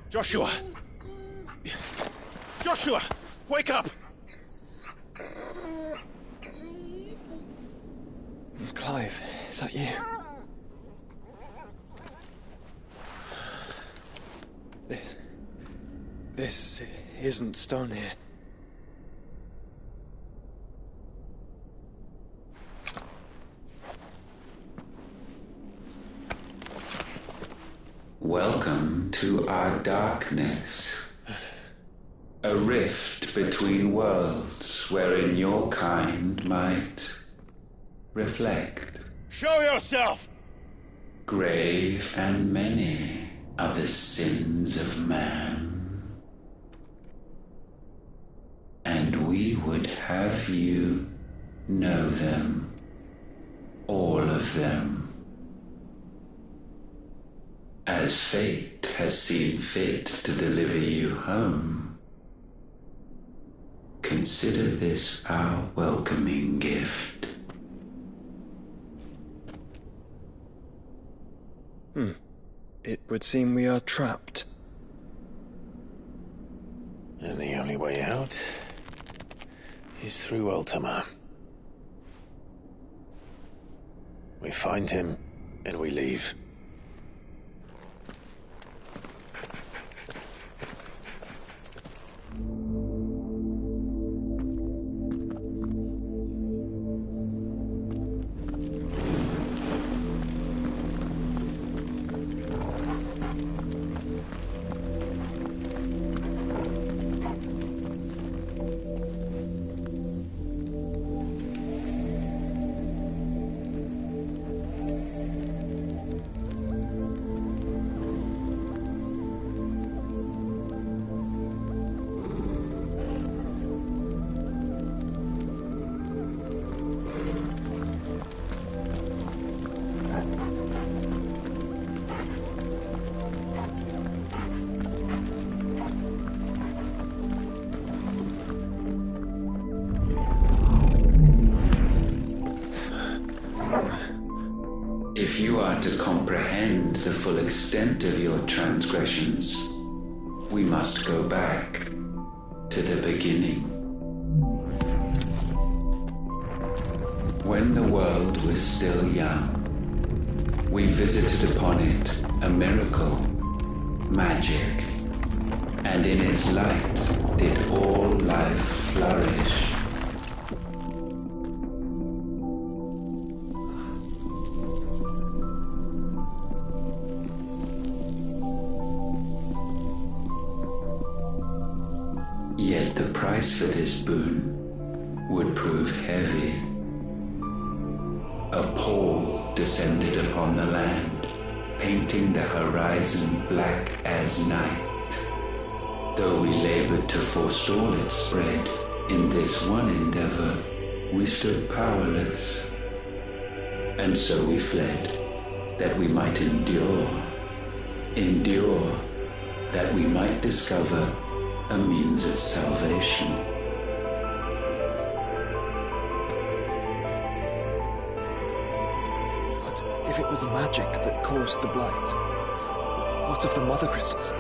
Joshua! Joshua! Wake up! Clive, is that you? This isn't stone here. Welcome to our darkness. A rift between worlds wherein your kind might reflect. Show yourself! Grave and many are the sins of man. And we would have you know them, all of them. As fate has seen fit to deliver you home, consider this our welcoming gift. It would seem we are trapped. And the only way out is through Ultima. We find him, and we leave. If you are to comprehend the full extent of your transgressions, we must go back to the beginning. When the world was still young, we visited upon it a miracle, magic, and in its light did all life flourish. Yet the price for this boon would prove heavy. A pall descended upon the land, painting the horizon black as night. Though we labored to forestall its spread, in this one endeavor we stood powerless. And so we fled, that we might endure, that we might discover a means of salvation. But if it was magic that caused the blight, what of the mother crystals?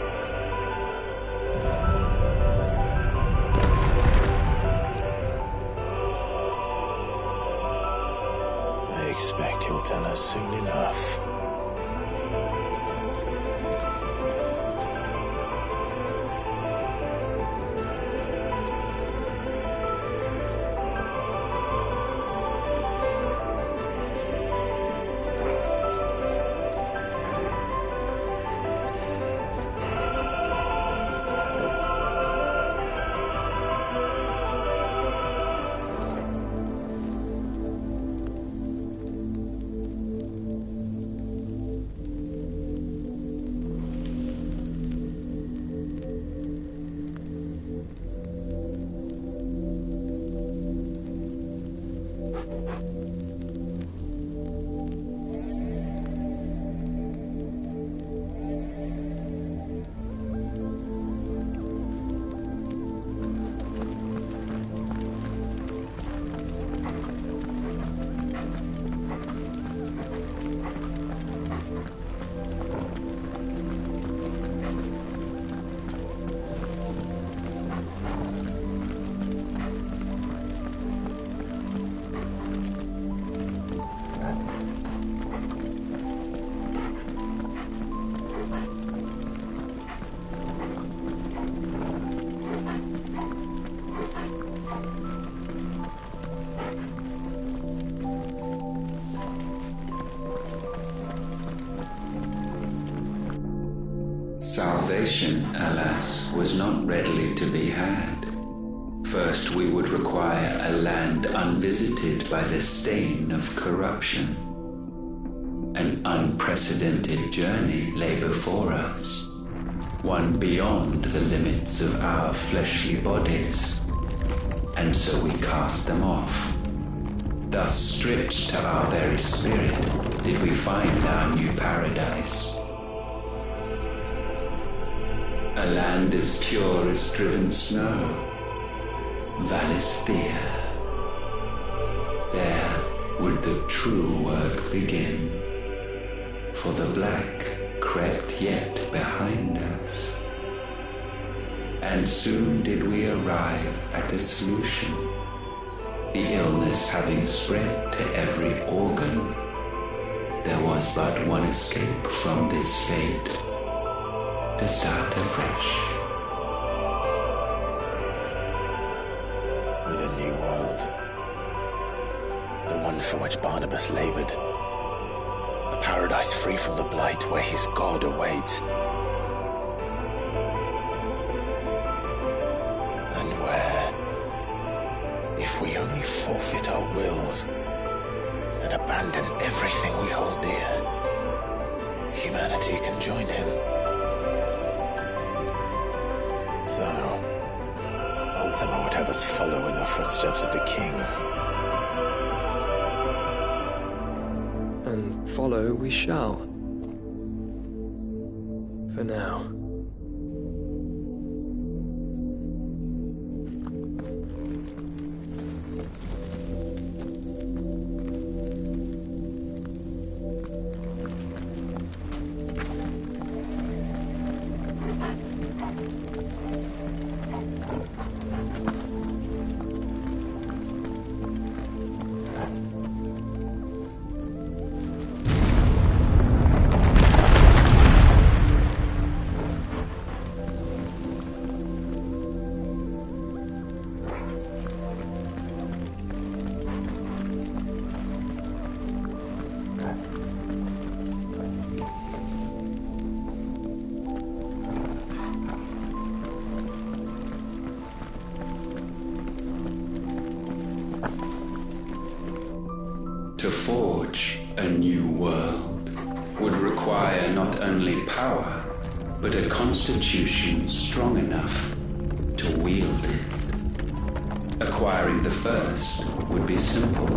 I expect he'll tell us soon enough. Salvation, alas, was not readily to be had. First, we would require a land unvisited by the stain of corruption. An unprecedented journey lay before us, one beyond the limits of our fleshly bodies, and so we cast them off. Thus, stripped to our very spirit, did we find our new paradise. A land as pure as driven snow, Valisthea. There would the true work begin, for the black crept yet behind us. And soon did we arrive at a solution, the illness having spread to every organ. There was but one escape from this fate, to start afresh. With a new world. The one for which Barnabas labored. A paradise free from the blight where his God awaits. And where, if we only forfeit our wills and abandon everything we hold dear, humanity can join him. So, Ultima would have us follow in the footsteps of the king. And follow we shall. For now. To forge a new world would require not only power, but a constitution strong enough to wield it. Acquiring the first would be simple.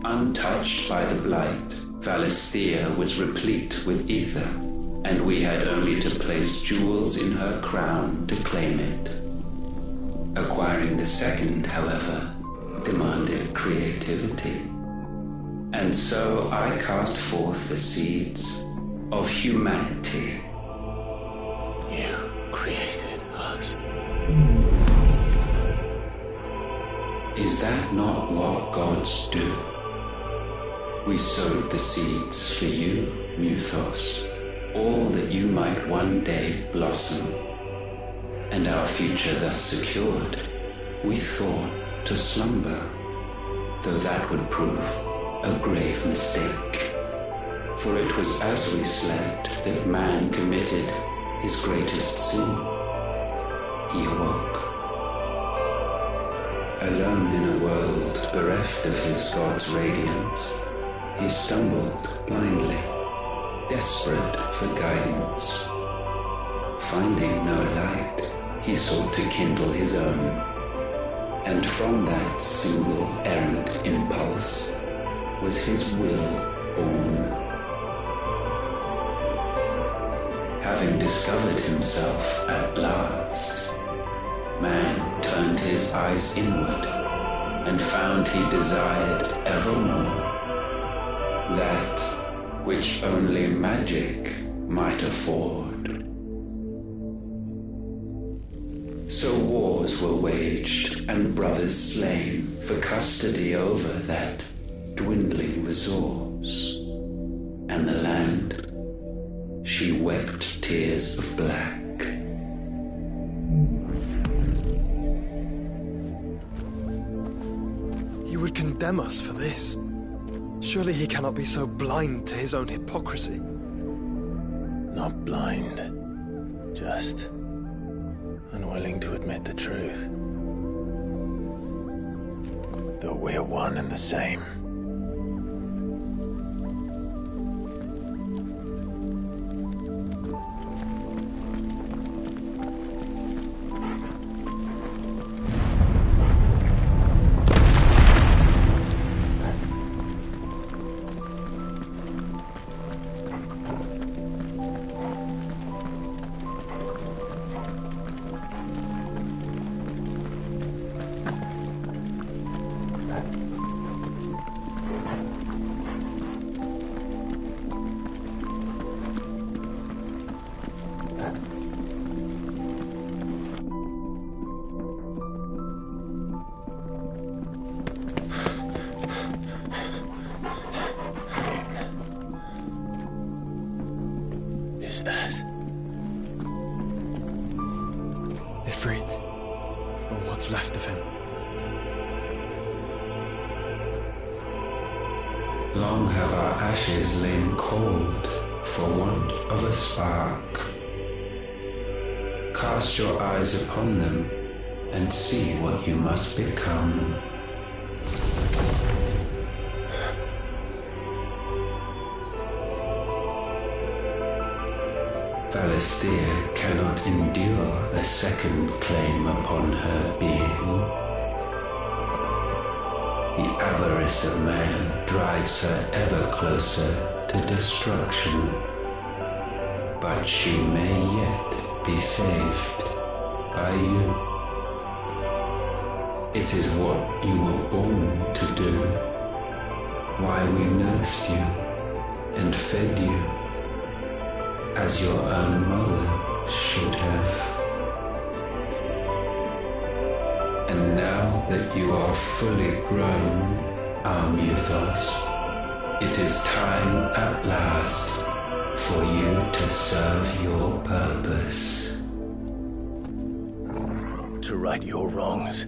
Untouched by the blight, Valisthea was replete with ether, and we had only to place jewels in her crown to claim it. Acquiring the second, however, demanded creativity. And so I cast forth the seeds of humanity. You created us. Is that not what gods do? We sowed the seeds for you, Muthos, all that you might one day blossom. And our future thus secured, we thought to slumber, though that would prove a grave mistake. For it was as we slept that man committed his greatest sin. He awoke. Alone in a world bereft of his God's radiance, he stumbled blindly, desperate for guidance. Finding no light, he sought to kindle his own. And from that single errant impulse was his will born. Having discovered himself at last, man turned his eyes inward and found he desired evermore that which only magic might afford. So wars were waged and brothers slain for custody over that dwindling resource. And the land, she wept tears of black. He would condemn us for this. Surely he cannot be so blind to his own hypocrisy. Not blind, just unwilling to admit the truth. That we're one and the same. Is that Ifrit, or what's left of him? Long have our ashes lain cold for want of a spark. Cast your eyes upon them and see what you must become. Valisthea cannot endure a second claim upon her being. The avarice of man drives her ever closer to destruction. But she may yet be saved by you. It is what you were born to do, why we nursed you and fed you, as your own mother should have. And now that you are fully grown, our Muthos, it is time at last for you to serve your purpose. to right your wrongs?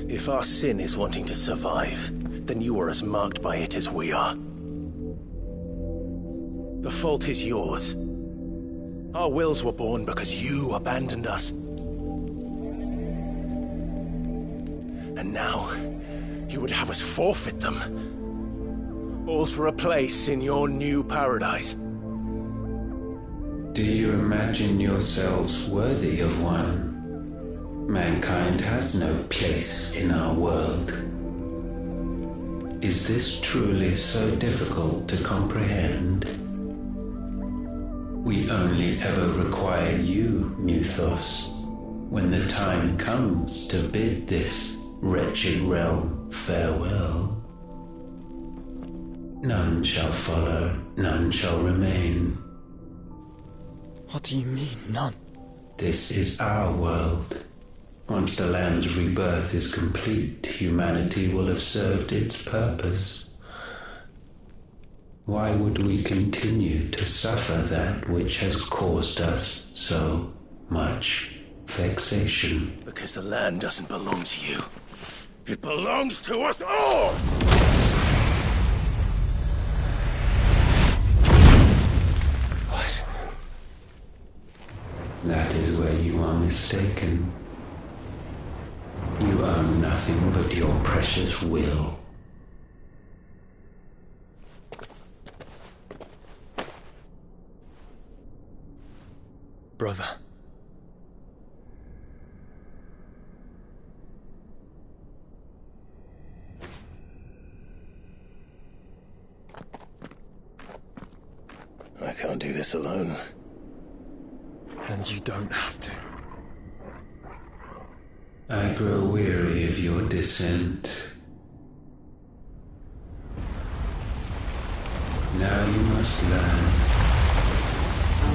If our sin is wanting to survive, then you are as marked by it as we are. The fault is yours. Our wills were born because you abandoned us. And now, you would have us forfeit them. All for a place in your new paradise. Do you imagine yourselves worthy of one? Mankind has no place in our world. Is this truly so difficult to comprehend? We only ever require you, Muthos, when the time comes to bid this wretched realm farewell. None shall follow, none shall remain. What do you mean, none? This is our world. Once the land's rebirth is complete, humanity will have served its purpose. Why would we continue to suffer that which has caused us so much vexation? Because the land doesn't belong to you. It belongs to us all! What? That is where you are mistaken. You own nothing but your precious will. Brother. I can't do this alone. And you don't have to. I grow weary of your dissent. Now you must learn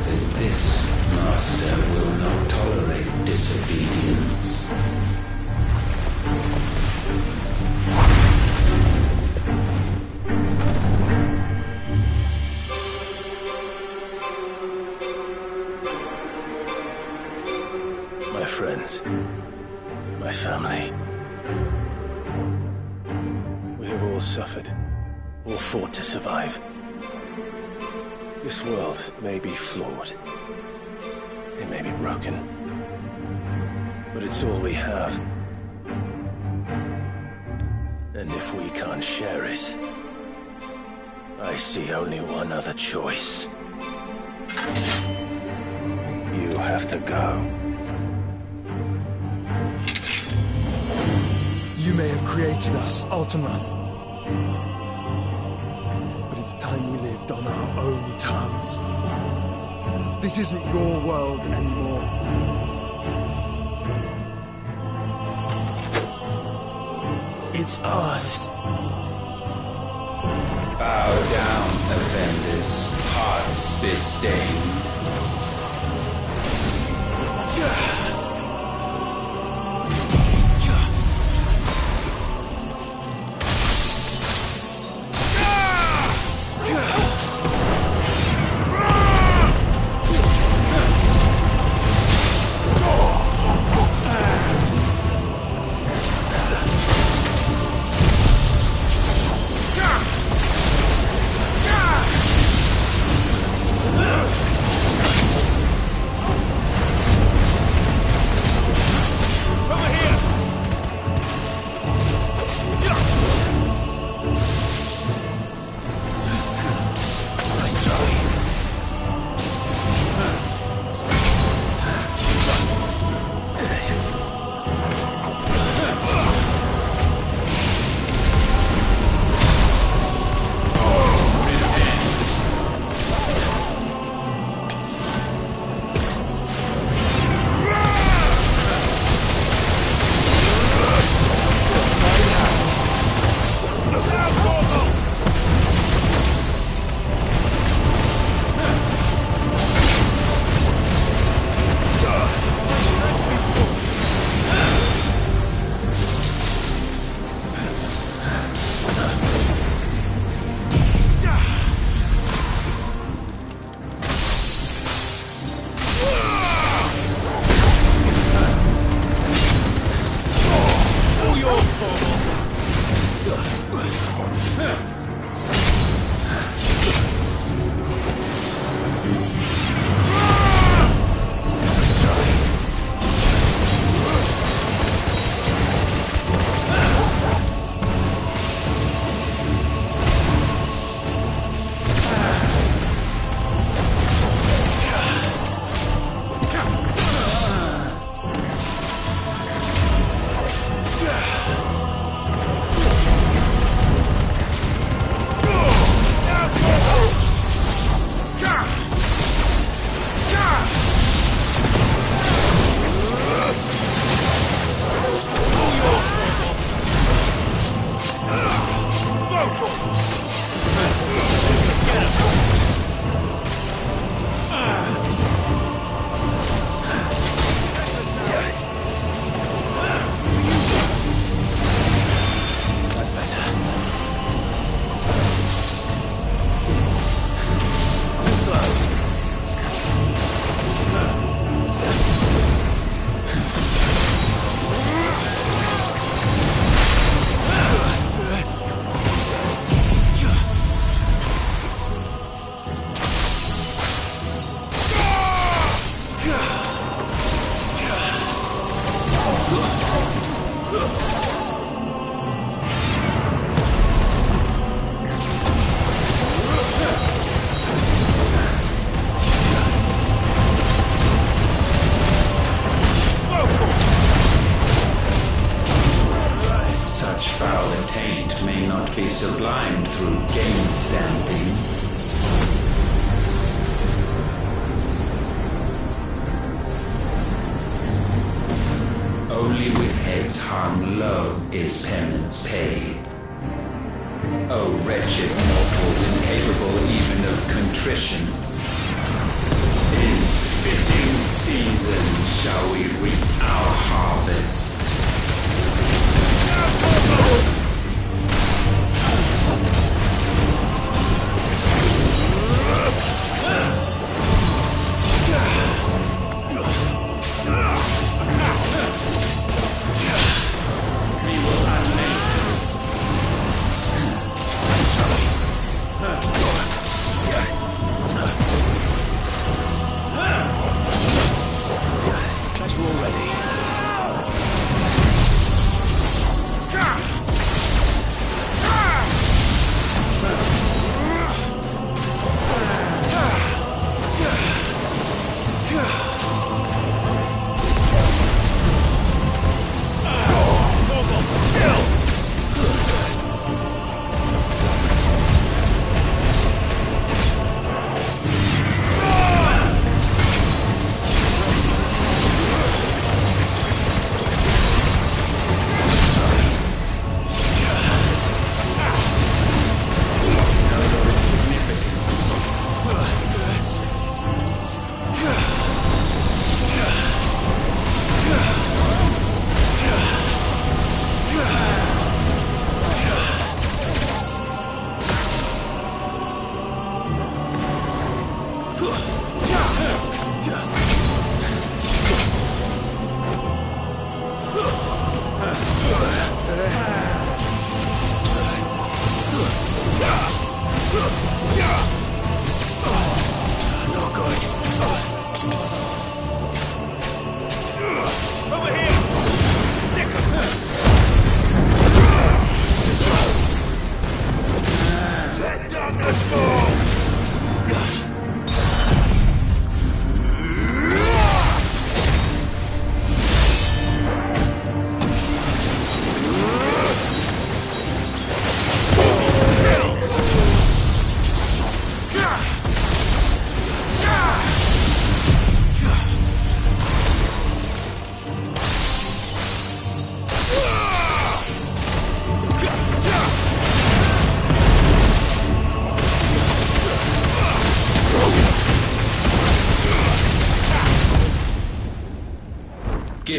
that this master will not tolerate disobedience. My friends, my family. We have all suffered, all fought to survive. This world may be flawed. It may be broken. But it's all we have. And if we can't share it, I see only one other choice. You have to go. You may have created us, Ultima. But it's time we lived on our own terms. This isn't your world anymore. It's ours. Bow down, offenders, hearts disdained. Be sublimed through gainstanding. Only with heads hung low is penance paid. O wretched mortals incapable even of contrition, in fitting season shall we reap our harvest.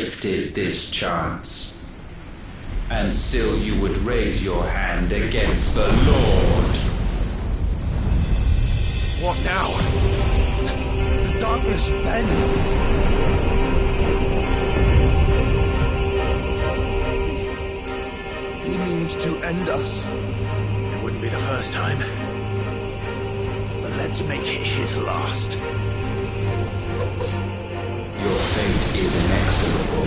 gifted this chance. And still you would raise your hand against the Lord. What now? The darkness bends. He means to end us. It wouldn't be the first time. But let's make it his last. Your fate is inexorable.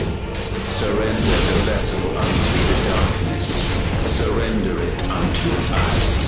Surrender the vessel unto the darkness. Surrender it unto us.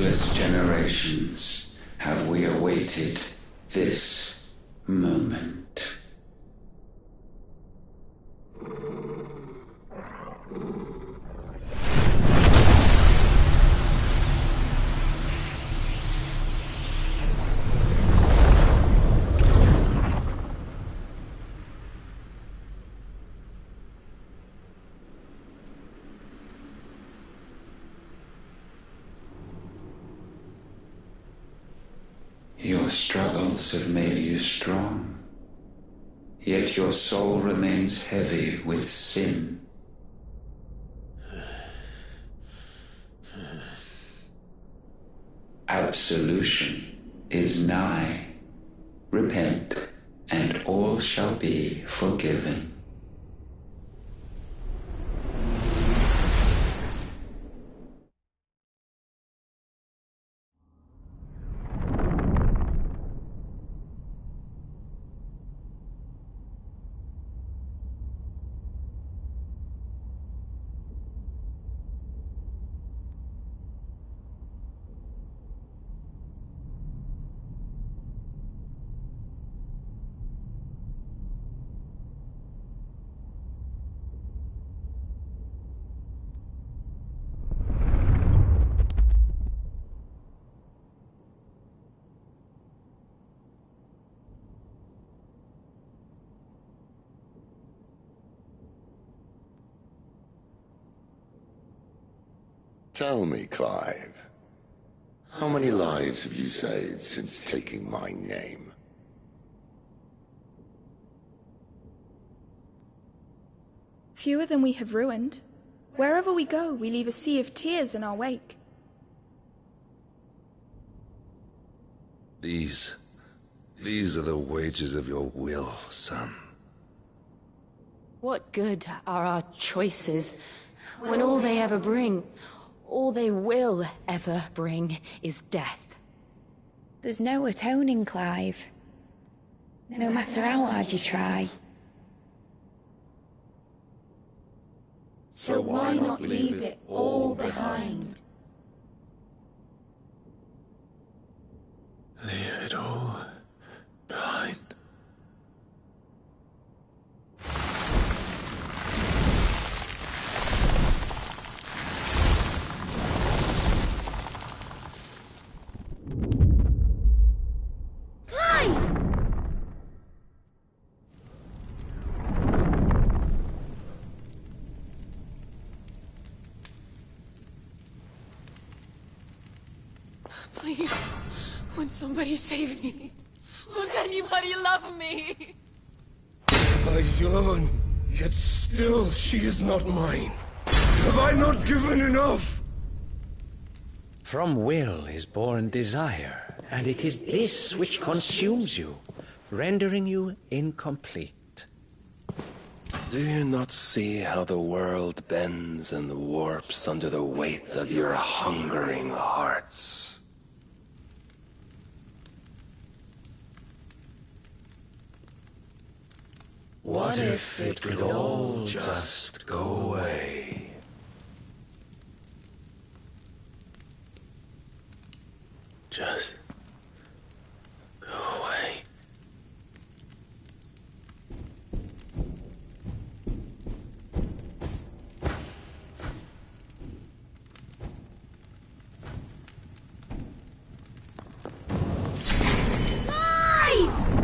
countless generations have we awaited this moment. Your struggles have made you strong, yet your soul remains heavy with sin. Absolution is nigh. Repent, and all shall be forgiven. Tell me, Clive, how many lives have you saved since taking my name? Fewer than we have ruined. Wherever we go, we leave a sea of tears in our wake. These are the wages of your will, son. What good are our choices when all they ever bring, all they will ever bring, is death? There's no atoning, Clive. No matter how hard you try. So why not leave it all behind? Leave it all behind. Please, won't somebody save me? Won't anybody love me? I yearn, yet still she is not mine. Have I not given enough? From will is born desire, and it is this which consumes you, rendering you incomplete. Do you not see how the world bends and warps under the weight of your hungering hearts? What if it could all just go away? Just go away.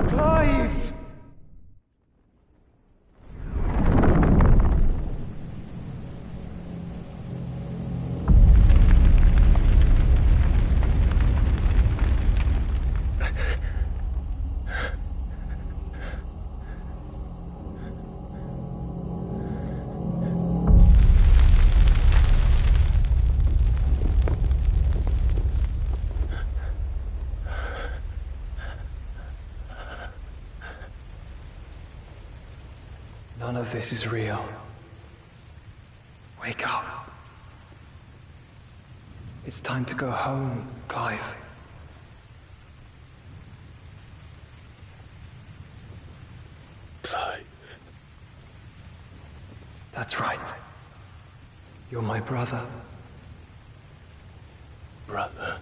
Clive! None of this is real. Wake up. It's time to go home, Clive. Clive. That's right. You're my brother. Brother.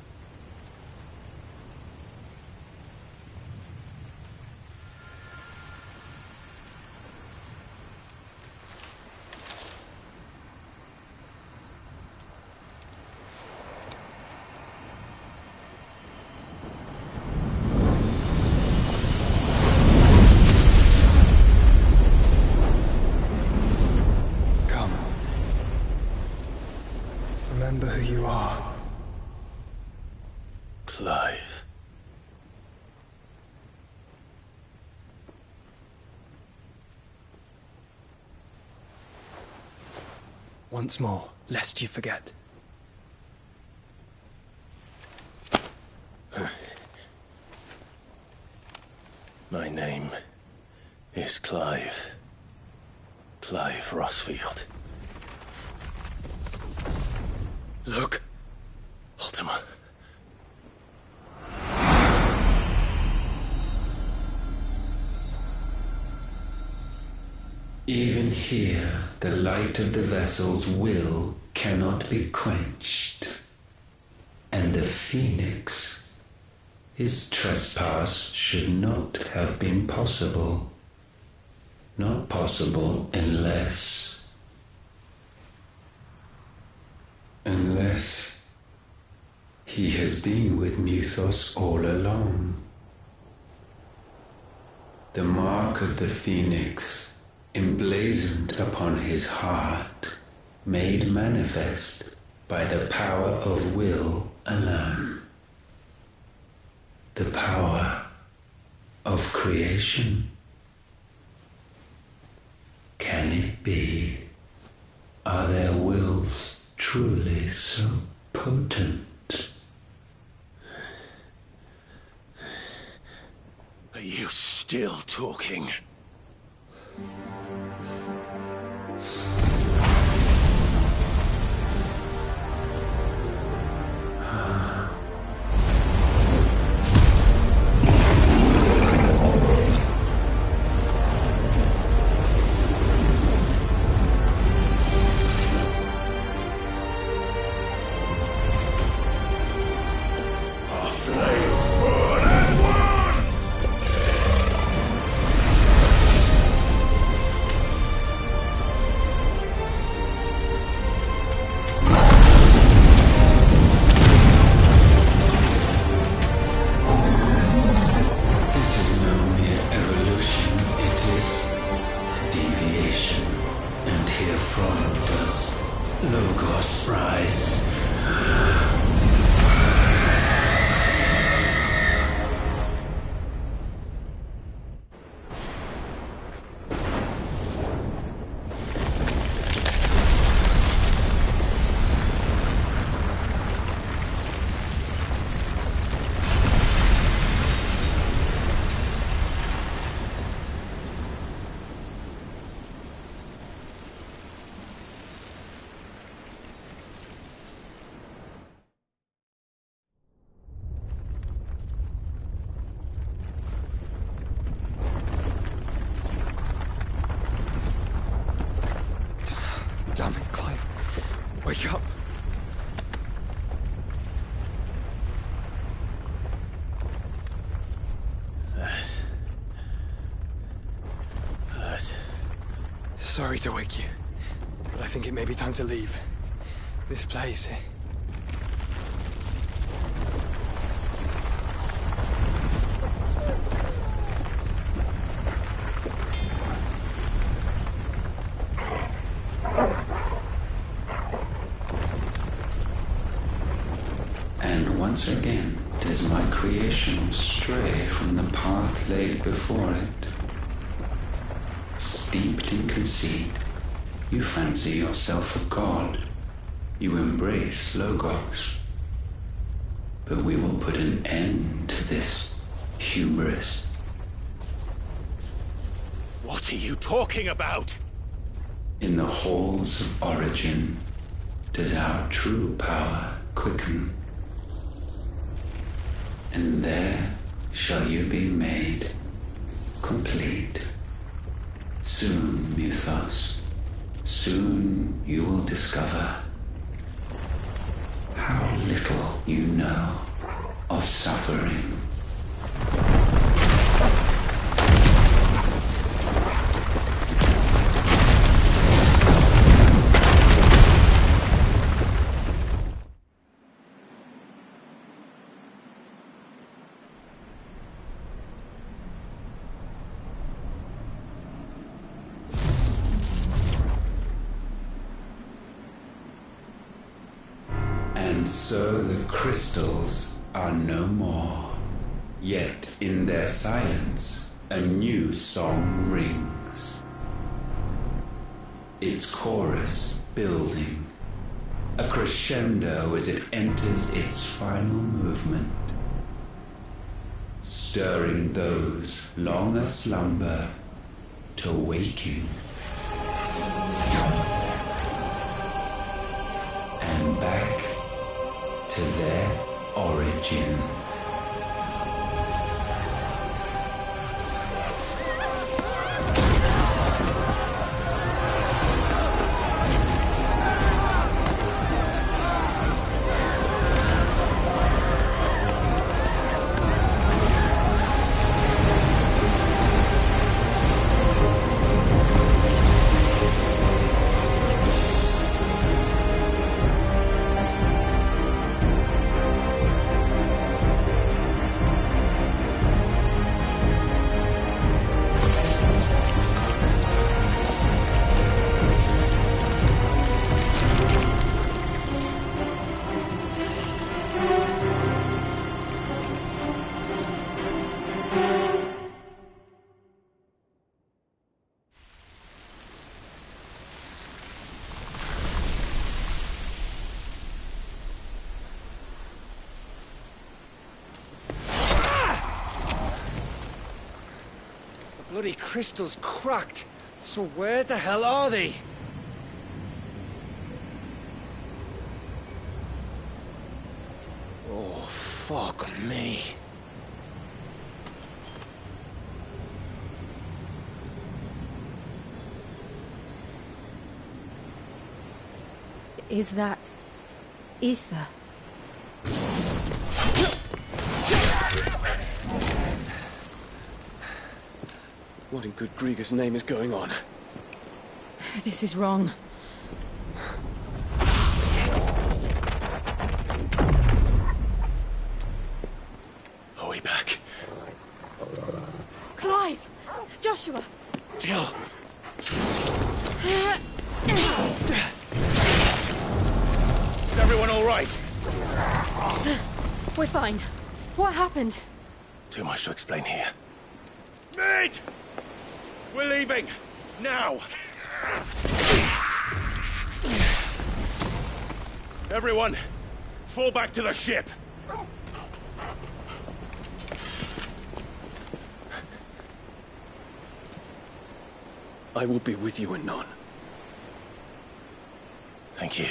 remember who you are. Clive. Once more, lest you forget. My name is Clive. Clive Rossfield. Look, Ultima. Even here, the light of the vessel's will cannot be quenched. And the Phoenix, his trespass should not have been possible. Not possible unless he has been with Mythos all along. The mark of the Phoenix, emblazoned upon his heart, made manifest by the power of will alone. The power of creation. Can it be? Are their wills truly so potent? Are you still talking? Damn it, Clive. Wake up. That. Sorry to wake you, but I think it may be time to leave. This place. And once again does my creation stray from the path laid before it. Steeped in conceit, you fancy yourself a god. You embrace Logos. But we will put an end to this hubris. What are you talking about? In the halls of origin does our true power quicken. And there shall you be made complete. Soon, Mythos, soon you will discover how little you know of suffering. And so the crystals are no more. Yet in their silence, a new song rings. Its chorus building, a crescendo as it enters its final movement, stirring those long aslumber to waking. And back to their origin. Bloody crystal's cracked. So where the hell are they? Oh, fuck me. Is that ether? What in good Grieger's name is going on? This is wrong. Are we back? Clive! Joshua! Jill! Is everyone all right? We're fine. What happened? Too much to explain here. Mid! We're leaving! Now! Everyone, fall back to the ship! I will be with you anon. Thank you.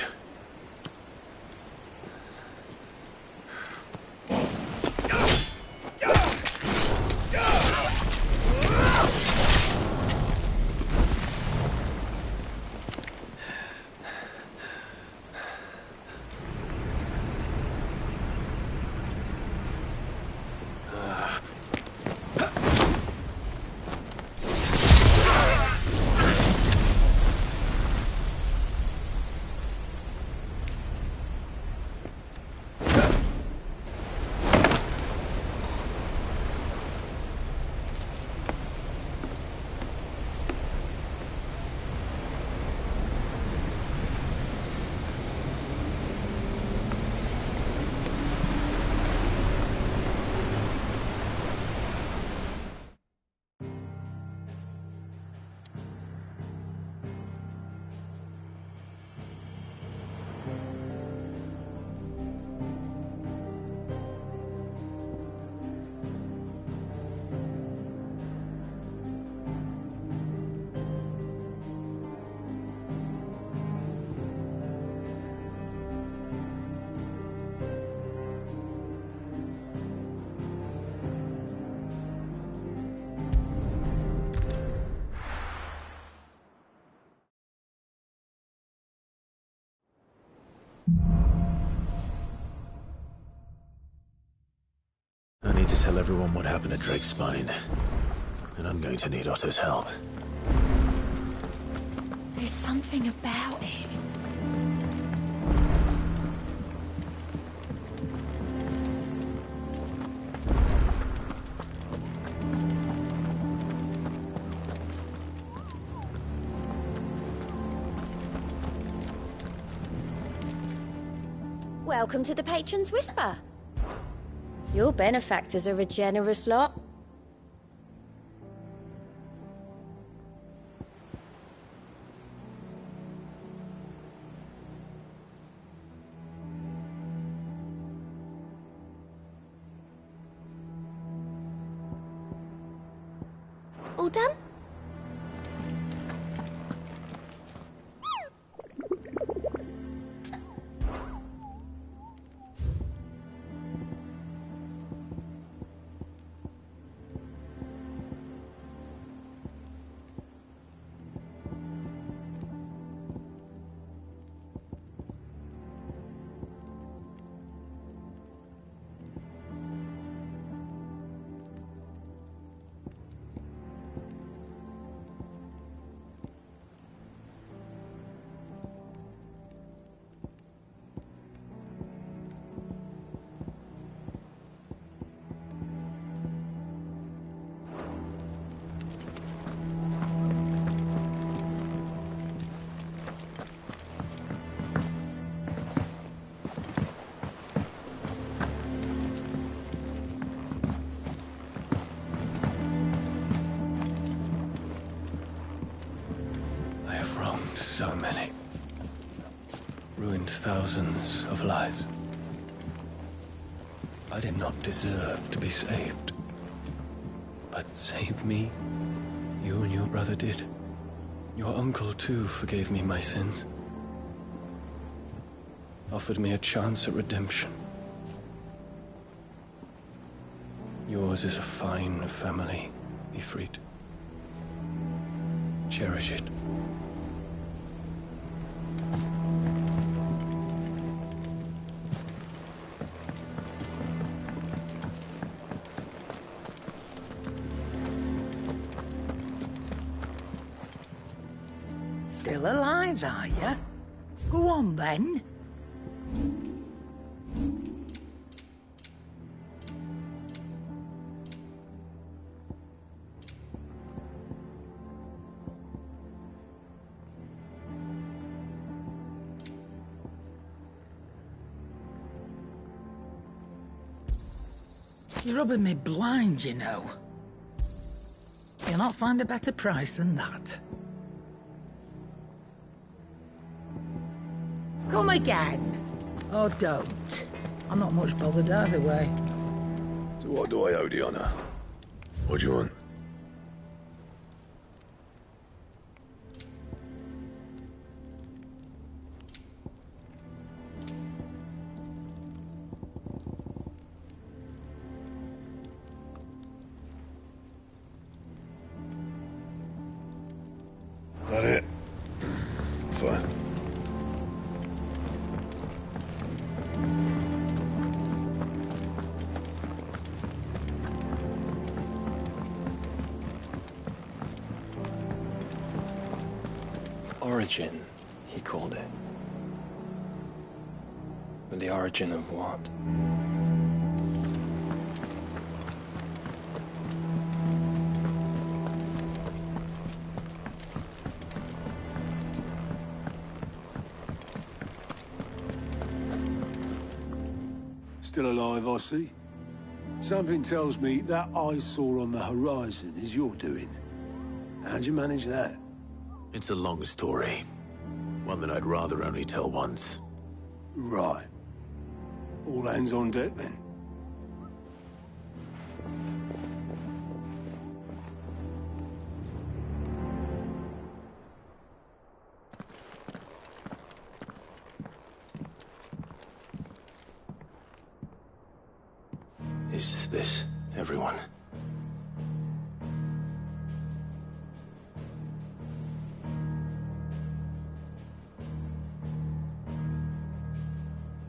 I need to tell everyone what happened at Drake's Spine. And I'm going to need Otto's help. There's something about it. Welcome to the Patron's Whisper. Your benefactors are a generous lot. All done? So many. Ruined thousands of lives. I did not deserve to be saved. But save me, you and your brother did. Your uncle, too, forgave me my sins. Offered me a chance at redemption. Yours is a fine family, Ifrit. Cherish it. Still alive, are you? Go on, then. You're rubbing me blind, you know. You'll not find a better price than that. Come again. Or don't. I'm not much bothered either way. So what do I owe the honor? What do you want? That it? Fine. Origin, he called it. But the origin of what? Still alive, I see. Something tells me that eyesore on the horizon is your doing. How'd you manage that? It's a long story. One that I'd rather only tell once. Right. All hands on deck, then. Is this everyone?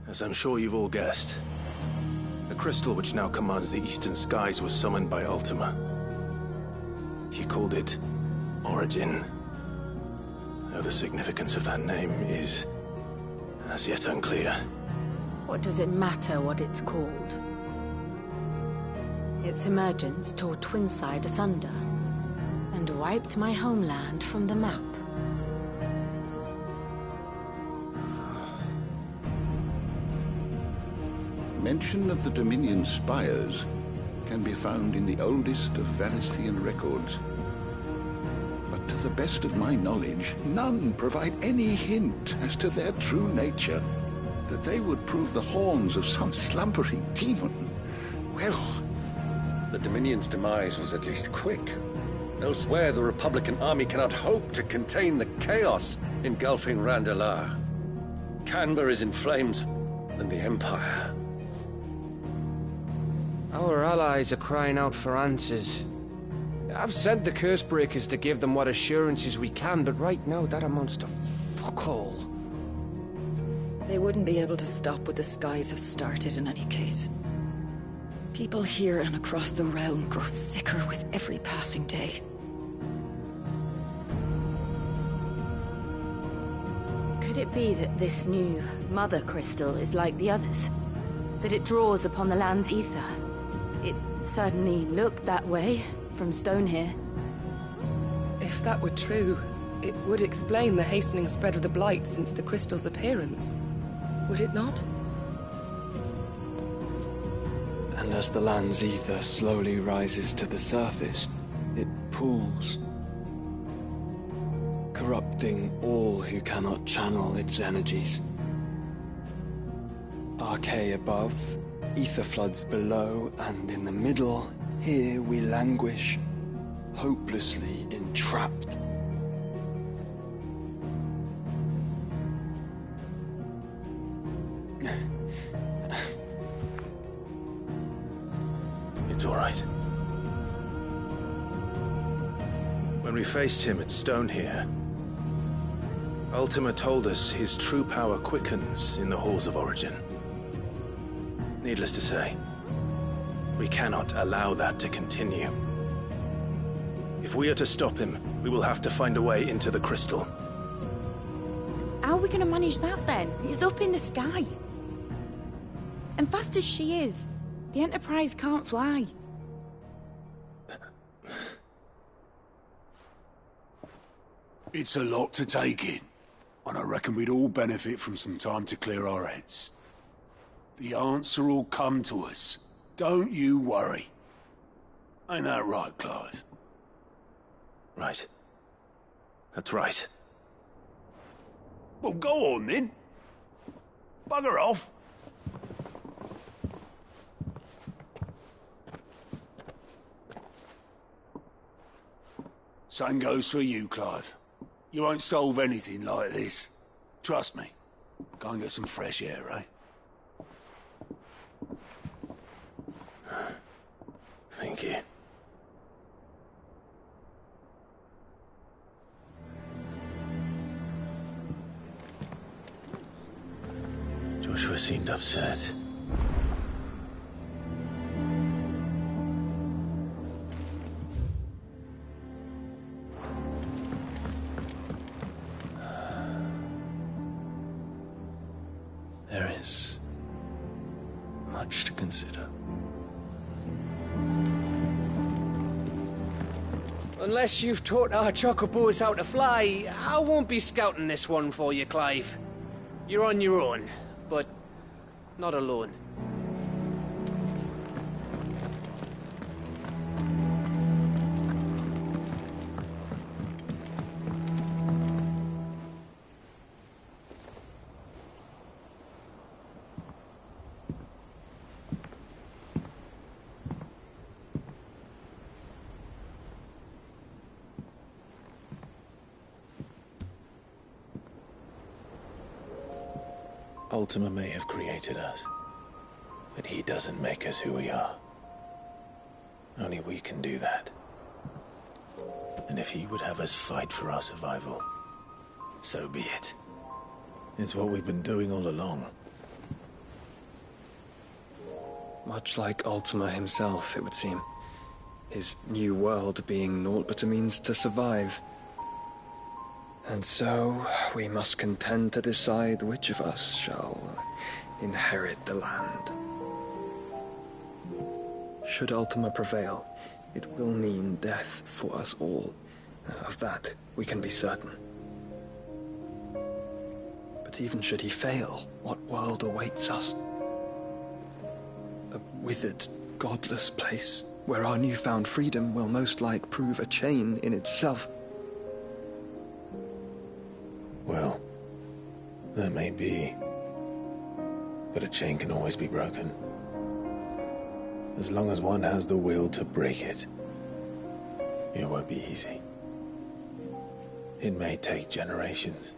As I'm sure you've all guessed, the crystal which now commands the eastern skies was summoned by Ultima. He called it Origin. Though the significance of that name is as yet unclear. What does it matter what it's called? Its emergence tore Twinside asunder and wiped my homeland from the map. Mention of the Dominion spires can be found in the oldest of Vanithian records. But to the best of my knowledge, none provide any hint as to their true nature. That they would prove the horns of some slumbering demon. Well, the Dominion's demise was at least quick. Elsewhere, the Republican army cannot hope to contain the chaos engulfing Randalar. Canberra is in flames, and the Empire. Our allies are crying out for answers. I've sent the Cursebreakers to give them what assurances we can, but right now that amounts to fuck all. They wouldn't be able to stop what the skies have started in any case. People here and across the realm grow sicker with every passing day. Could it be that this new Mother Crystal is like the others? That it draws upon the land's ether? It certainly looked that way from stone here. If that were true, it would explain the hastening spread of the Blight since the crystal's appearance. Would it not? And as the land's ether slowly rises to the surface, it pools, corrupting all who cannot channel its energies. Archae above, ether floods below, and in the middle, here we languish, hopelessly entrapped. It's all right. When we faced him at Stone here, Ultima told us his true power quickens in the Halls of Origin. Needless to say, we cannot allow that to continue. If we are to stop him, we will have to find a way into the crystal. How are we going to manage that then? It's up in the sky. And fast as she is, the Enterprise can't fly. It's a lot to take in, and I reckon we'd all benefit from some time to clear our heads. The answer will come to us. Don't you worry. Ain't that right, Clive? Right. That's right. Well, go on then. Bugger off. Same goes for you, Clive. You won't solve anything like this. Trust me. Go and get some fresh air, eh? Thank you. Joshua seemed upset. There is much to consider. Unless you've taught our chocobos how to fly, I won't be scouting this one for you, Clive. You're on your own, but not alone. Ultima may have created us, but he doesn't make us who we are. Only we can do that. And if he would have us fight for our survival, so be it. It's what we've been doing all along. Much like Ultima himself, it would seem. His new world being naught but a means to survive. And so, we must contend to decide which of us shall inherit the land. Should Ultima prevail, it will mean death for us all. Of that, we can be certain. But even should he fail, what world awaits us? withered, godless place, where our newfound freedom will most like prove a chain in itself. Well, that may be. But a chain can always be broken. As long as one has the will to break it. It won't be easy. It may take generations.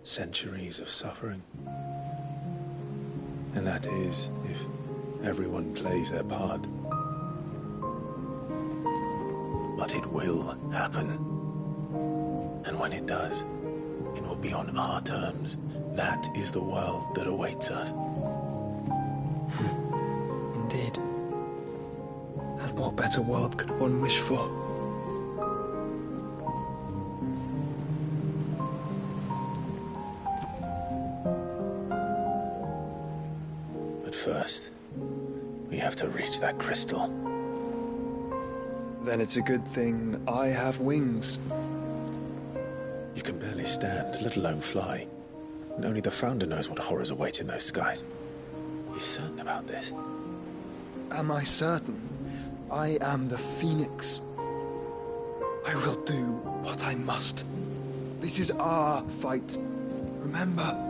Centuries of suffering. And that is, if everyone plays their part. But it will happen. And when it does, it will be on our terms. That is the world that awaits us. Indeed. And what better world could one wish for? But first, we have to reach that crystal. Then it's a good thing I have wings. You can barely stand, let alone fly. And only the Founder knows what horrors await in those skies. You certain about this? Am I certain? I am the Phoenix. I will do what I must. This is our fight. Remember?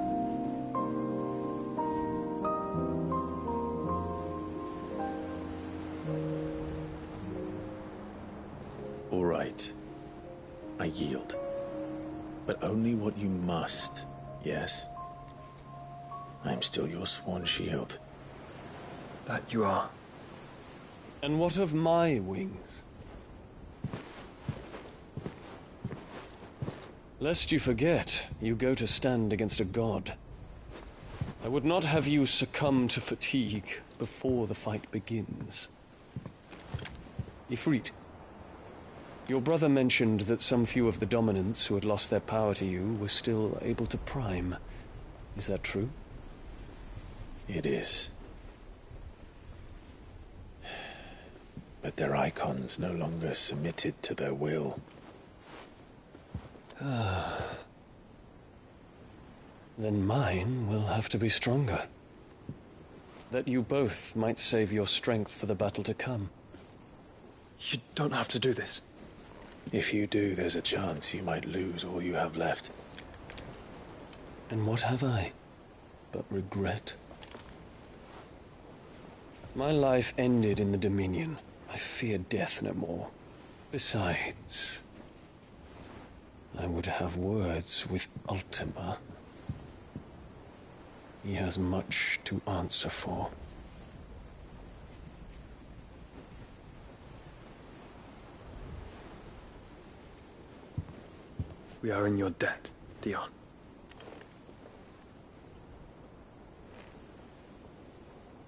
All right. I yield. But only what you must, yes? I am still your sworn shield. That you are. And what of my wings? Lest you forget, you go to stand against a god. I would not have you succumb to fatigue before the fight begins. Ifrit, your brother mentioned that some few of the dominants who had lost their power to you were still able to prime. Is that true? It is. But their icons no longer submitted to their will. Then mine will have to be stronger. That you both might save your strength for the battle to come. You don't have to do this. If you do, there's a chance you might lose all you have left. And what have I but regret? My life ended in the Dominion. I fear death no more. Besides, I would have words with Ultima. He has much to answer for. We are in your debt, Dion.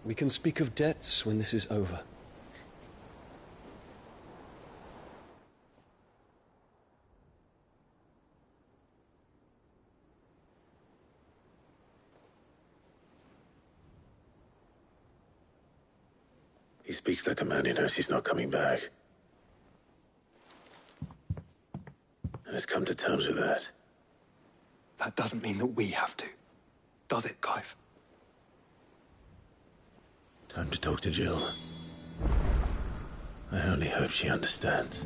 We can speak of debts when this is over. He speaks like a man who knows he's not coming back. And has come to terms with that. That doesn't mean that we have to, does it, Clive? Time to talk to Jill. I only hope she understands.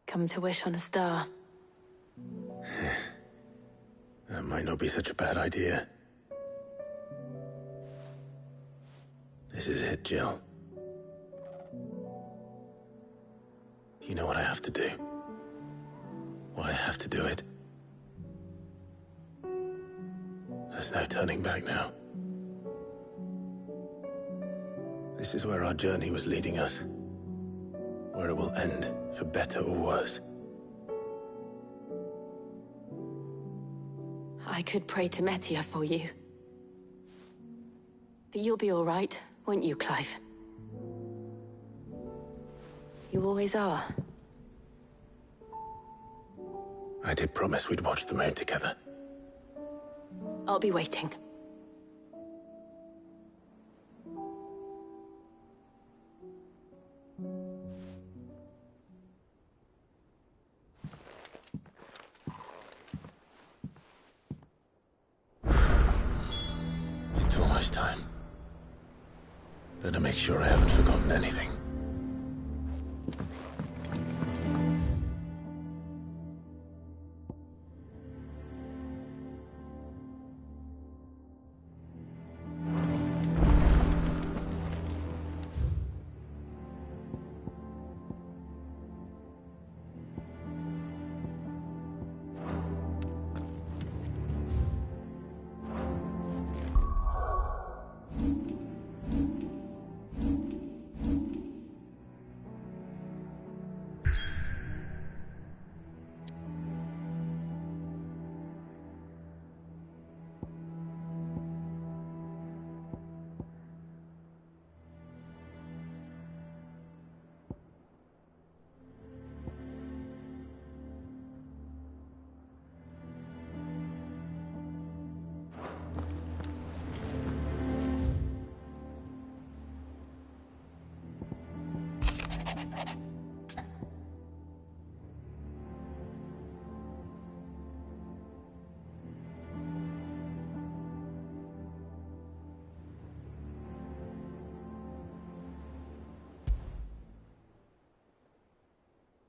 Come to wish on a star. That might not be such a bad idea. This is it, Jill. You know what I have to do. Why I have to do it. There's no turning back now. This is where our journey was leading us. Where it will end, for better or worse. I could pray to Metia for you. But you'll be all right, won't you, Clive? You always are. I did promise we'd watch the moon together. I'll be waiting. It's almost time. Better make sure I haven't forgotten anything.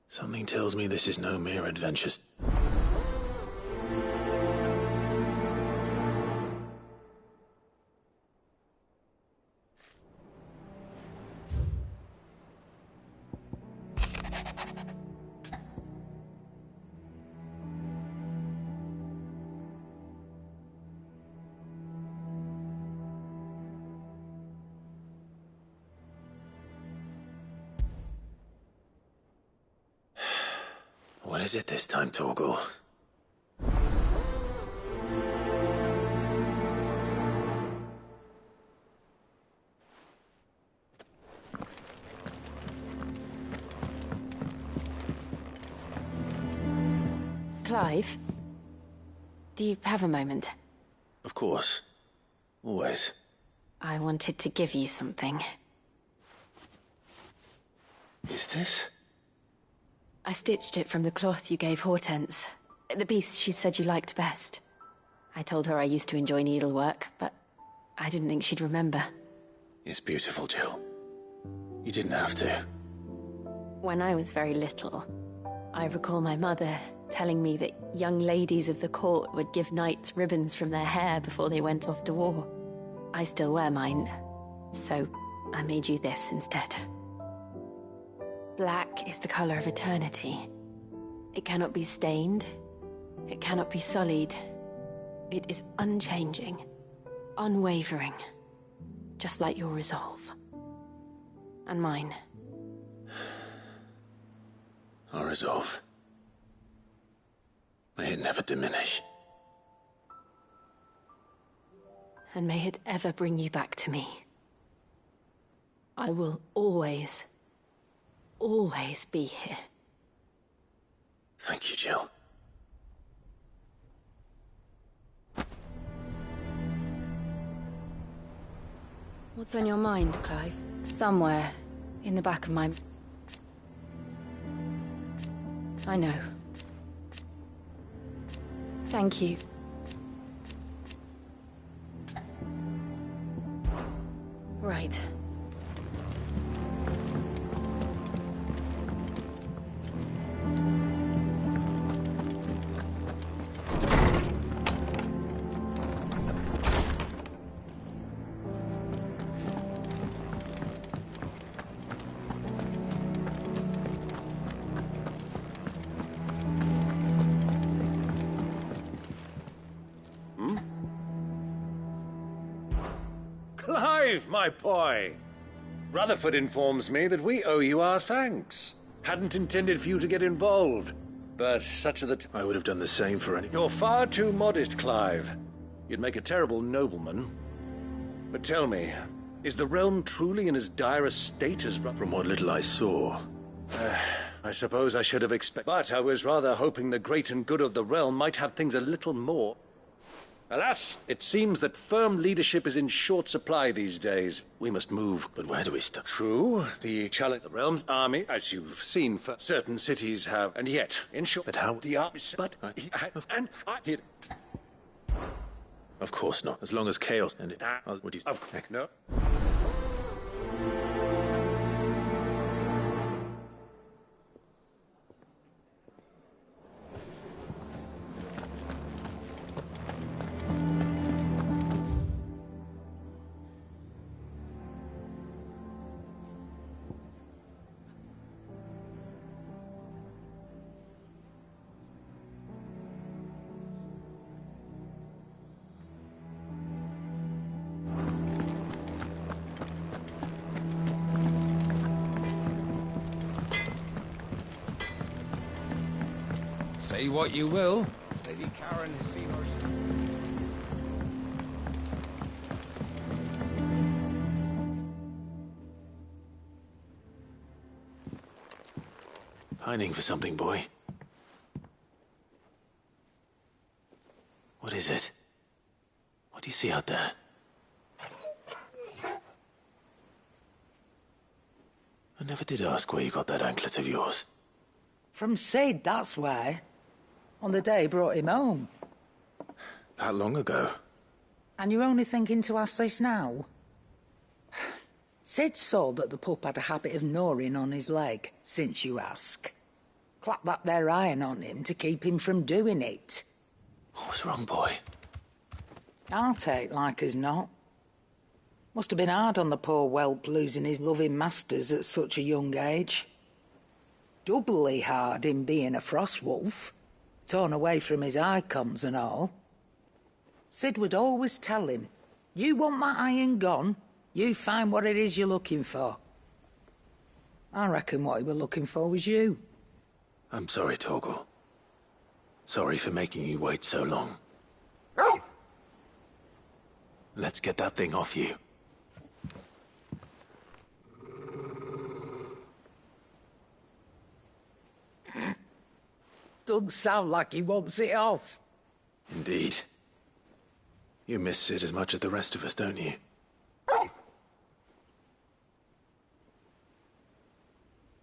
Something tells me this is no mere adventure. What is it this time, Torgal? Clive? Do you have a moment? Of course. Always. I wanted to give you something. Is this? I stitched it from the cloth you gave Hortense. The piece she said you liked best. I told her I used to enjoy needlework, but I didn't think she'd remember. It's beautiful, Jill. You didn't have to. When I was very little, I recall my mother telling me that young ladies of the court would give knights ribbons from their hair before they went off to war. I still wear mine, so I made you this instead. Black is the color of eternity. It cannot be stained. It cannot be sullied. It is unchanging, unwavering, just like your resolve. And mine. Our resolve. May it never diminish. And may it ever bring you back to me. I will always be here. Thank you, Jill. What's on your mind, Clive? Somewhere in the back of my... I know. Thank you. Right. Clive, my boy! Rutherford informs me that we owe you our thanks. Hadn't intended for you to get involved, but such are the... I would have done the same for any... You're far too modest, Clive. You'd make a terrible nobleman. But tell me, is the realm truly in as dire a state as... From what little I saw. I suppose I should have expected... But I was rather hoping the great and good of the realm might have things a little more... Alas, it seems that firm leadership is in short supply these days. We must move. But where do we start? True, the challenge... The realm's army, as you've seen, for certain cities have... And yet, in short... But how... The army... But... And I... Of course not. As long as chaos... And it... Would you... No. Say what you will, Lady Karen has seen her... Pining for something, boy. What is it? What do you see out there? I never did ask where you got that anklet of yours. From Sid, that's why. On the day he brought him home. That long ago? And you're only thinking to ask this now? Sid saw that the pup had a habit of gnawing on his leg, since you ask. Clap that there iron on him to keep him from doing it. What was wrong, boy? I'll take like as not. Must have been hard on the poor whelp losing his loving masters at such a young age. Doubly hard in being a frost wolf, torn away from his icons and all. Sid would always tell him, you want that iron gone, you find what it is you're looking for. I reckon what he were looking for was you. I'm sorry, Torgal. Sorry for making you wait so long. Let's get that thing off you. Doesn't sound like he wants it off. Indeed. You miss Sid as much as the rest of us, don't you?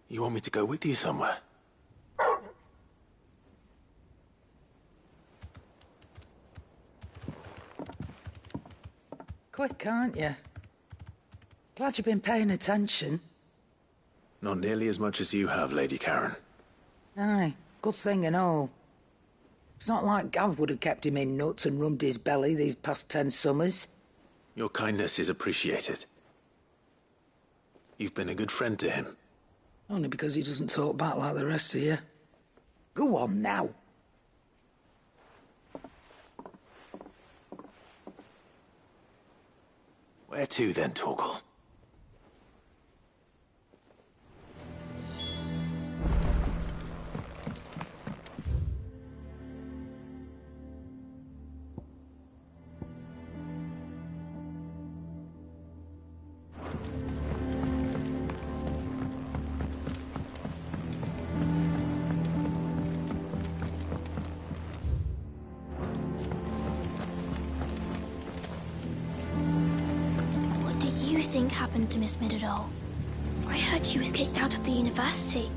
You want me to go with you somewhere? Quick, aren't you? Glad you've been paying attention. Not nearly as much as you have, Lady Karen. Aye, good thing and all. It's not like Gav would have kept him in nuts and rubbed his belly these past 10 summers. Your kindness is appreciated. You've been a good friend to him. Only because he doesn't talk back like the rest of you. Go on now. Where to then, Torgal? Happened to Miss Midadol? I heard she was kicked out of the university.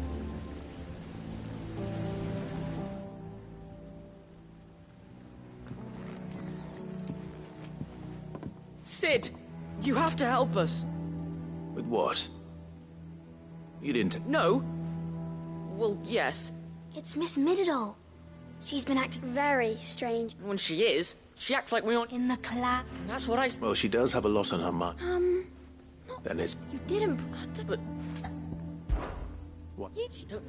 Sid, you have to help us. With what? You didn't... No. Well, yes. It's Miss Midadol. She's been acting very strange. When she is, she acts like we aren't in the class. That's what I... Well, she does have a lot on her mind. Then it's... You didn't... But... What? You don't...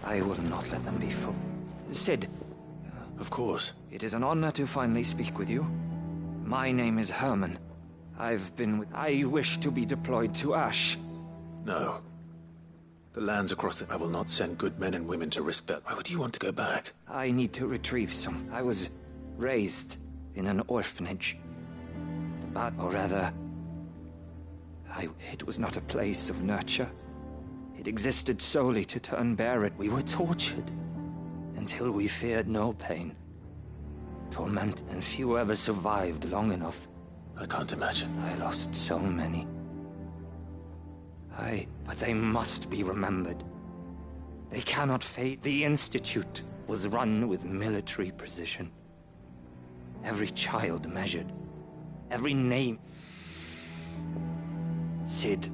I will not let them be Sid. Of course. It is an honor to finally speak with you. My name is Herman. I wish to be deployed to Ash. No. The lands across I will not send good men and women to risk that. Why would you want to go back? I need to retrieve some. I was raised in an orphanage. Or rather, it was not a place of nurture. It existed solely to turn barren. We were tortured until we feared no pain. Torment, and few ever survived long enough. I can't imagine. I lost so many. But they must be remembered. They cannot fade. The Institute was run with military precision. Every child measured. Every name. Sid,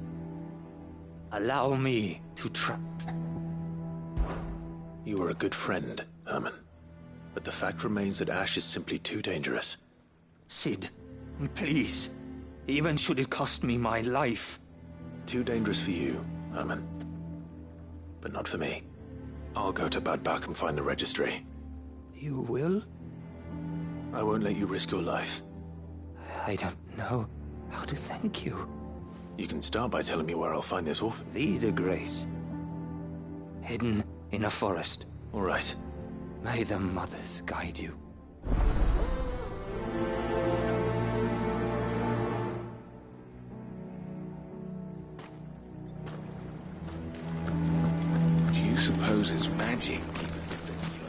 allow me to try. You were a good friend, Herman. But the fact remains that Ash is simply too dangerous. Sid, please. Even should it cost me my life. Too dangerous for you, Herman. But not for me. I'll go to Bad Bach and find the registry. You will? I won't let you risk your life. I don't know how to thank you. You can start by telling me where I'll find this orphan. Vida Grace. Hidden in a forest. All right. May the mothers guide you. Do you suppose it's magic keeping the thing afloat?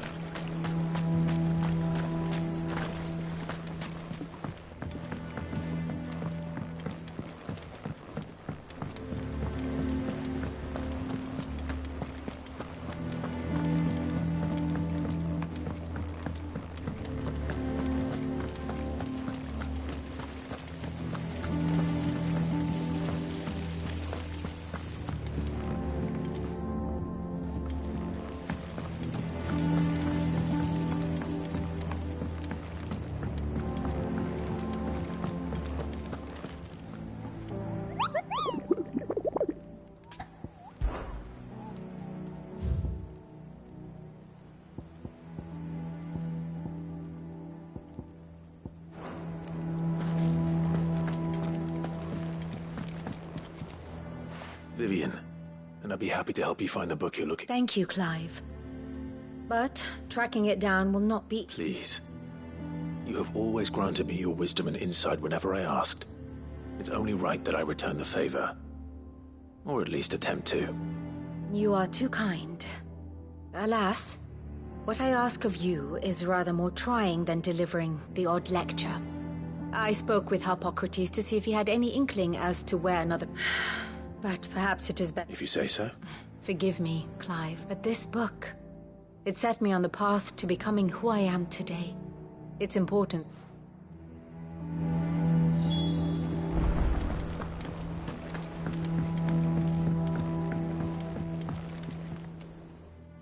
Vivian, and I'd be happy to help you find the book you're looking for. Thank you, Clive. But tracking it down will not be... Please. You have always granted me your wisdom and insight whenever I asked. It's only right that I return the favor. Or at least attempt to. You are too kind. Alas, what I ask of you is rather more trying than delivering the odd lecture. I spoke with Harpocrates to see if he had any inkling as to where another... But perhaps it is better... If you say so. Forgive me, Clive, but this book... It set me on the path to becoming who I am today. Its importance...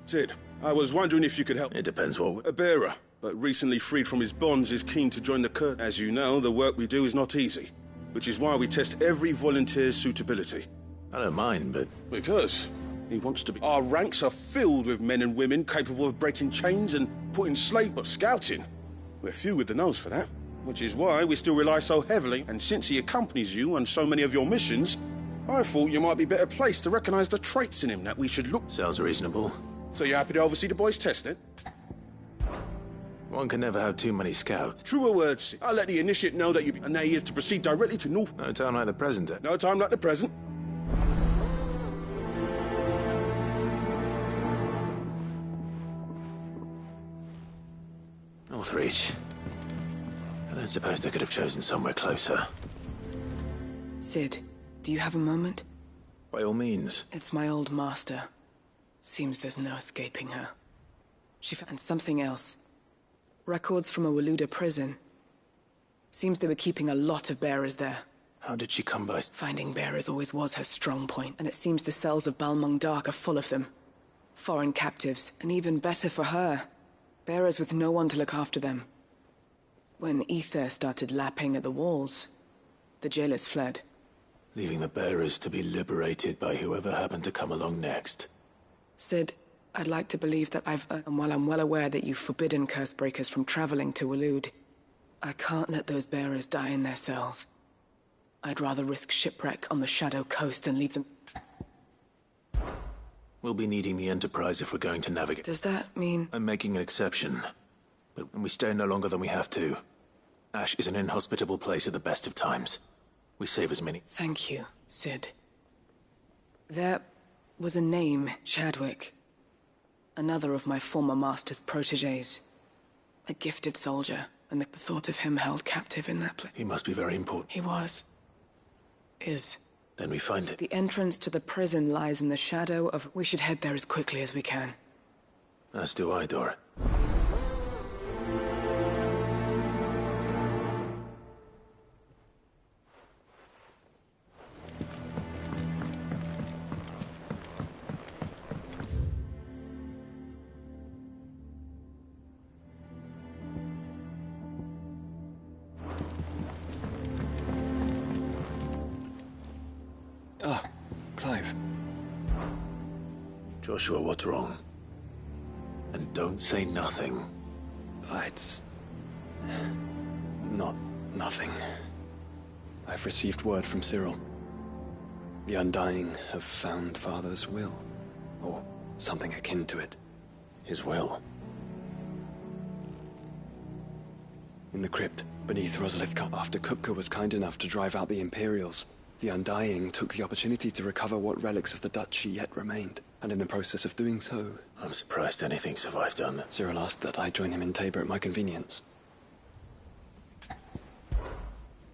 Sid, I was wondering if you could help. It depends what... A bearer, but recently freed from his bonds, is keen to join the Cur. As you know, the work we do is not easy, which is why we test every volunteer's suitability. I don't mind, but... Because he wants to be... Our ranks are filled with men and women capable of breaking chains and putting slave... But scouting, we're few with the nose for that, which is why we still rely so heavily, and since he accompanies you on so many of your missions, I thought you might be better placed to recognize the traits in him that we should look... Sounds reasonable. So you're happy to oversee the boys' test, then? One can never have too many scouts. Truer words, Sid. I'll let the initiate know that you... And there he is to proceed directly to North... No time like the present, then. No time like the present. Northreach. I don't suppose they could have chosen somewhere closer. Sid, do you have a moment? By all means. It's my old master. Seems there's no escaping her. And something else. Records from a Waluda prison. Seems they were keeping a lot of bearers there. How did she come by? Finding bearers always was her strong point, and it seems the cells of Balmung Dark are full of them. Foreign captives, and even better for her, bearers with no one to look after them. When ether started lapping at the walls, the jailers fled. Leaving the bearers to be liberated by whoever happened to come along next. Sid, I'd like to believe that and while I'm well aware that you've forbidden Cursebreakers from traveling to Waloed, I can't let those bearers die in their cells. I'd rather risk shipwreck on the Shadow Coast than leave them... We'll be needing the Enterprise if we're going to navigate. Does that mean... I'm making an exception. But when we stay no longer than we have to, Ash is an inhospitable place at the best of times. We save as many... Thank you, Sid. There was a name, Chadwick. Another of my former master's protégés. A gifted soldier, and the thought of him held captive in that place. He must be very important. He was. Is. Then we find it. The entrance to the prison lies in the shadow of... We should head there as quickly as we can. As do I, Dora. Clive. Joshua, what's wrong? And don't say nothing. It's... not nothing. I've received word from Cyril. The Undying have found Father's will. Or something akin to it. His will? In the crypt, beneath Rosalithka, after Kupka was kind enough to drive out the Imperials, the Undying took the opportunity to recover what relics of the Duchy yet remained, and in the process of doing so... I'm surprised anything survived down there. Cyril asked that I join him in Tabor at my convenience.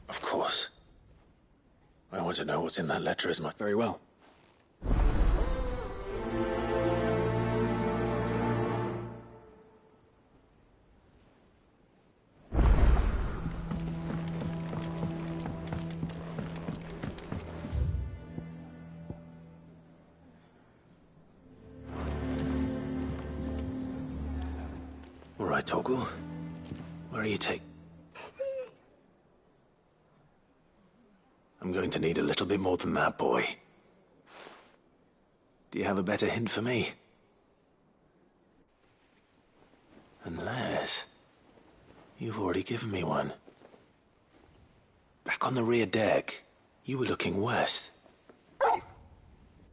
Of course. I want to know what's in that letter as much... Very well. All right, Torgal. Where are you taking? I'm going to need a little bit more than that, boy. Do you have a better hint for me? Unless... you've already given me one. Back on the rear deck, you were looking west.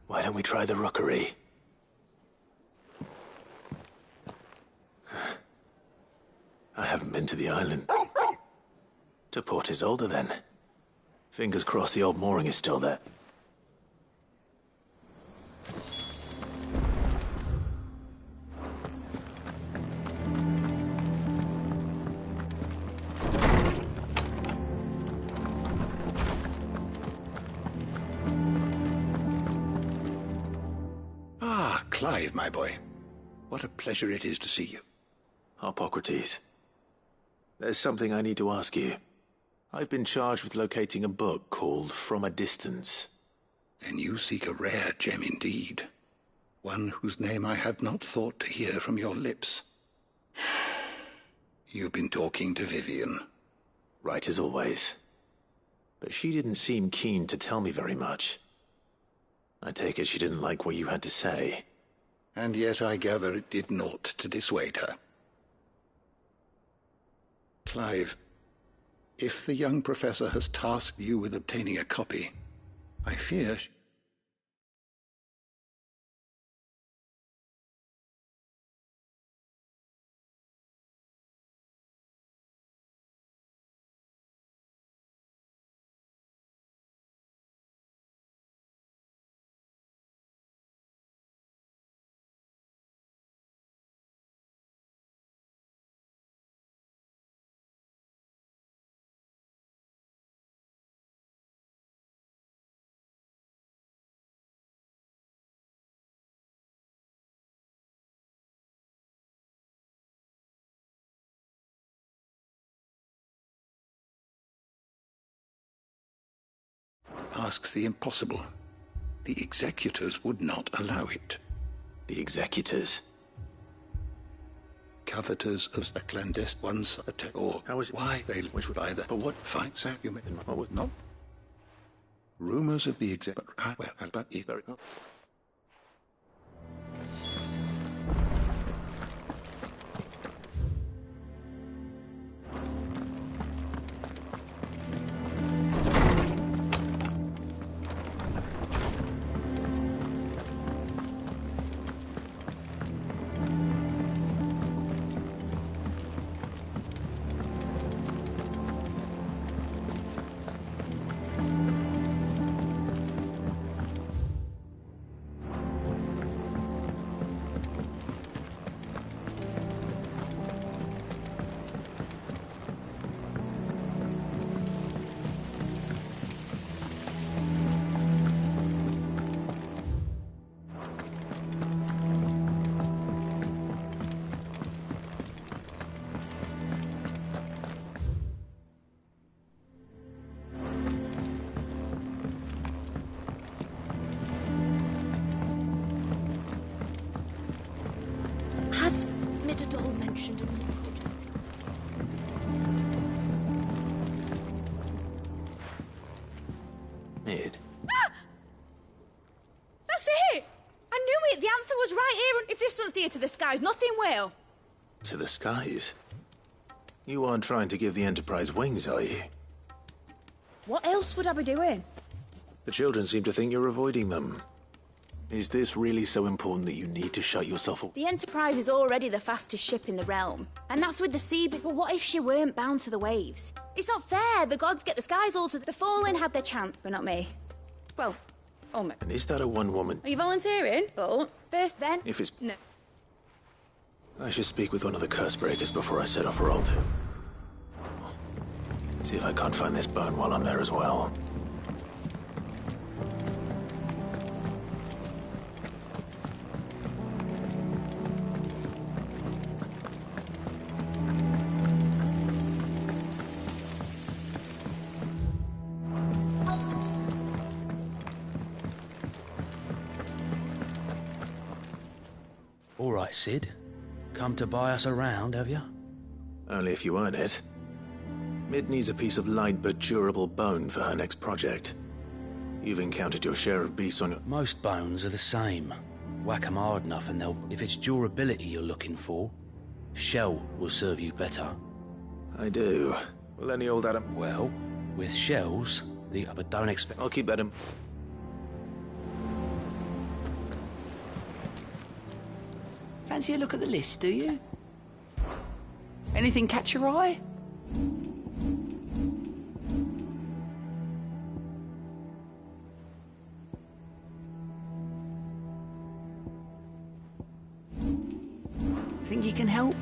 Why don't we try the rookery? I haven't been to the island. To Port Isolde, then. Fingers crossed the old mooring is still there. Ah, Clive, my boy. What a pleasure it is to see you. Harpocrates. There's something I need to ask you. I've been charged with locating a book called From a Distance. Then you seek a rare gem indeed. One whose name I had not thought to hear from your lips. You've been talking to Vivian. Right as always. But she didn't seem keen to tell me very much. I take it she didn't like what you had to say. And yet I gather it did naught to dissuade her. Clive, if the young professor has tasked you with obtaining a copy, I fear... asks the impossible. The executors would not allow it. The executors? Coveters of the clandestine ones or how is it? Why they which would either. But what fine so you made what was not? Rumors of the exec well, but if very mentioned in the pudding. Mid. Ah! That's it! I knew it! The answer was right here, and if this doesn't steer to the skies, nothing will. To the skies? You aren't trying to give the Enterprise wings, are you? What else would I be doing? The children seem to think you're avoiding them. Is this really so important that you need to shut yourself up? The Enterprise is already the fastest ship in the realm, and that's with the sea, but what if she weren't bound to the waves? It's not fair. The gods get the skies all to... The Fallen had their chance, but not me. Well, almost. And is that a one-woman? Are you volunteering? But first then... If it's... No. I should speak with one of the curse breakers before I set off for Alta. See if I can't find this bone while I'm there as well. All right, Sid. Come to buy us around, have you? Only if you earn it. Mid needs a piece of light but durable bone for her next project. You've encountered your share of beasts on your... Most bones are the same. Whack 'em hard enough and they'll... If it's durability you're looking for, shell will serve you better. I do. Will any old Adam... Well, with shells, but don't expect... I'll keep at him. Fancy a look at the list, do you? Anything catch your eye? Think you can help?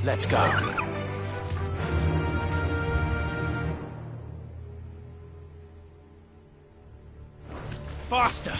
Let's go. Faster!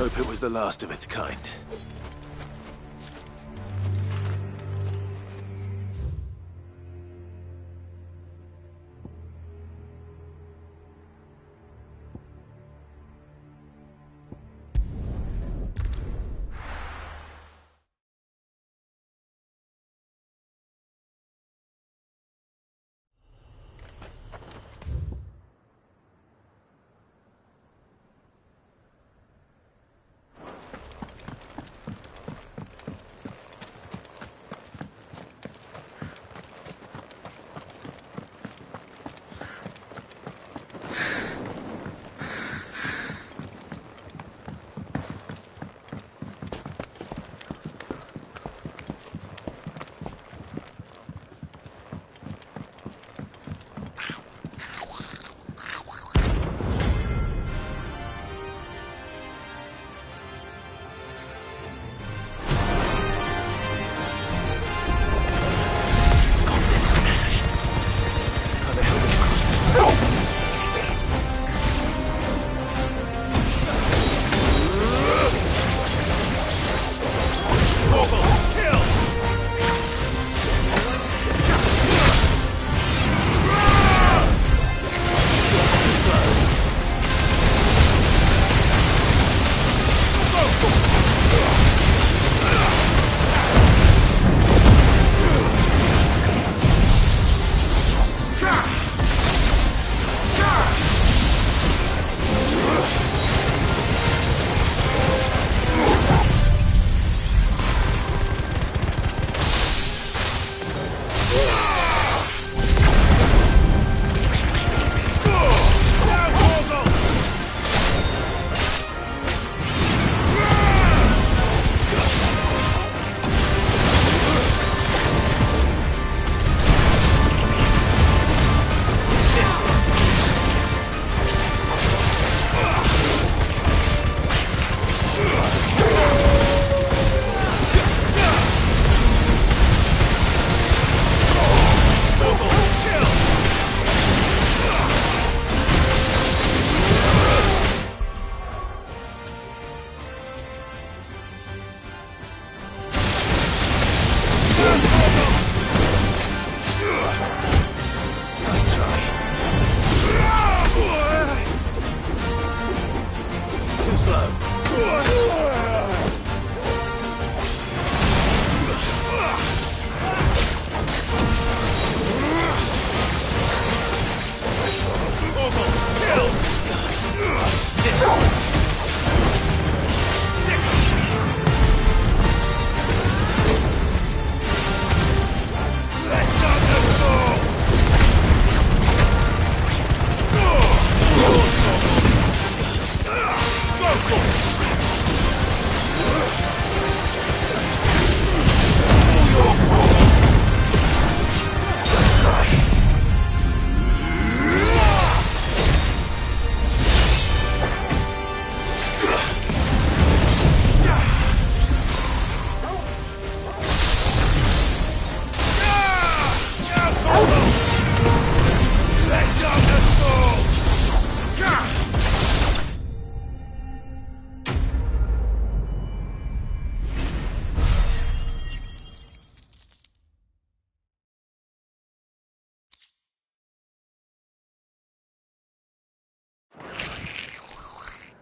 hope it was the last of its kind.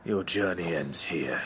Your journey ends here.